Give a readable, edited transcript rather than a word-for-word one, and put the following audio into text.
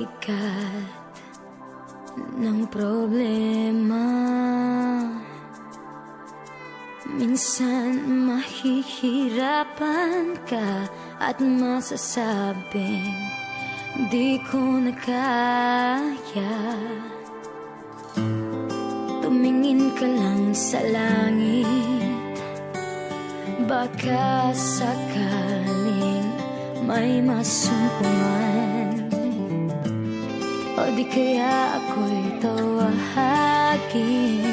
bigat ng problema. Minsan mahihirapan ka at masasabing di ko na kaya. Tumingin ka lang sa langit, baka sakaling may masumpungan. O di kaya ako'y tawagin